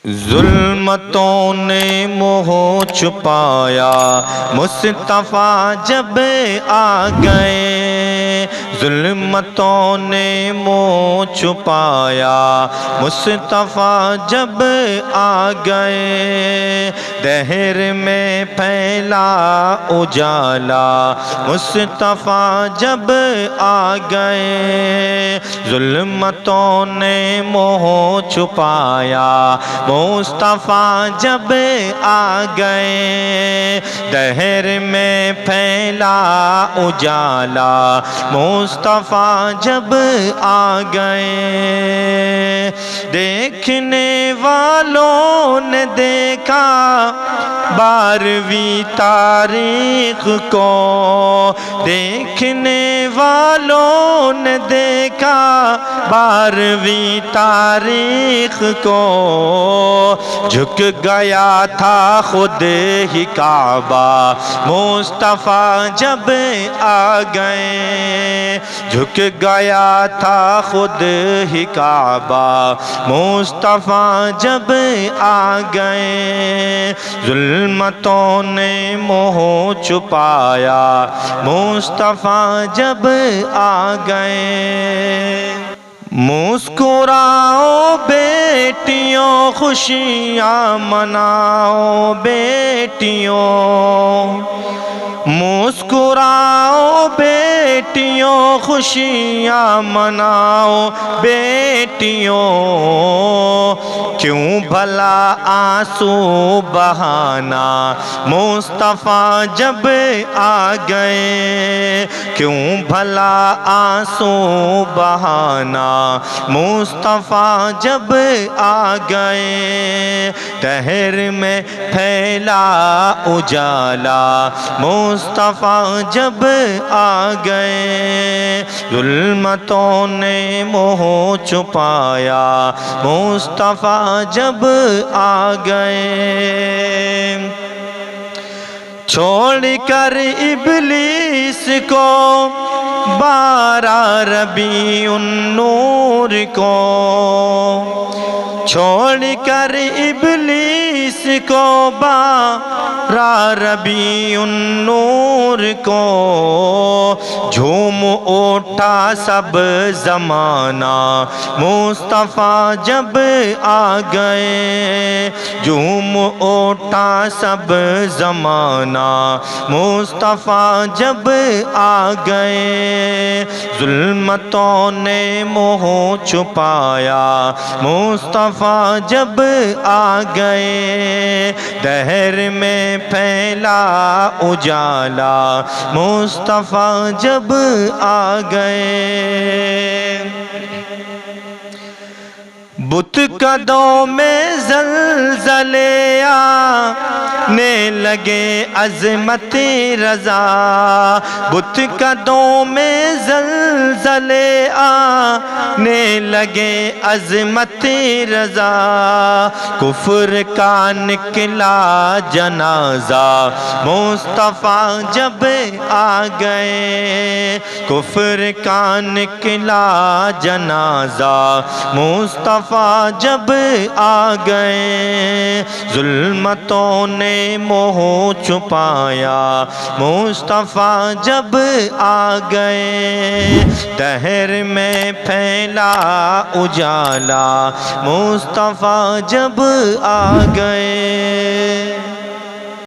ظلمتوں نے منہ چھپایا مصطفیٰ جب آ گئے، ظلمتوں نے منہ چھپایا مصطفیٰ جب آ گئے، دہر میں پھیلا اجالا مصطفیٰ جب آ گئے، ظلمتوں نے منہ چھپایا مصطفیٰ جب آ گئے، دہر میں پھیلا اجالا مصطفیٰ جب آ گئے، دیکھنے والوں نے دیکھا 12ویں تاریخ کو، دیکھنے والوں نے دیکھا 12ویں تاریخ کو، جھک گیا تھا خود ہی کعبہ مصطفیٰ جب آ گئے، جھک گیا تھا خود ہی کعبہ مصطفیٰ جب آ گئے، ظلمتوں نے منہ چھپایا مصطفیٰ جب آ گئے، مسکراؤ بیٹیوں خوشیاں مناؤ بیٹیوں، مسکراؤ بیٹیوں خوشیاں مناؤ بیٹیوں، کیوں بھلا آنسو بہانا مصطفیٰ جب آ گئے، کیوں بھلا آنسو بہانا مصطفیٰ جب آ گئے، دہر میں پھیلا اجالا مصطفیٰ جب آ گئے، ظلمتوں نے منہ چھپایا مصطفیٰ جب آ گئے، چھوڑ کر ابلیس کو 12 ربیع النور کو، چھوڑ کر ابلیس کو 12 ربیع النور کو، جھوم اٹھا سب زمانہ مصطفیٰ جب آ گئے، جھوم اٹھا سب زمانہ مصطفیٰ جب آ گئے، ظلمتوں نے منہ چھپایا مصطفیٰ جب آ گئے، دہر میں پھیلا اجالا مصطفیٰ جب آ گئے، بت قدوں میں زلزلے آنے لگے عظمت رضا، بت قدوں میں زلزلے آنے لگے عظمت رضا، کفر کا نکلا جنازہ مصطفیٰ جب آ گئے، کفر کا نکلا جنازہ مصطفیٰ جب آ گئے، ظلمتوں نے منہ چھپایا مصطفیٰ جب آ گئے، دہر میں پھیلا اجالا مصطفیٰ جب آ گئے۔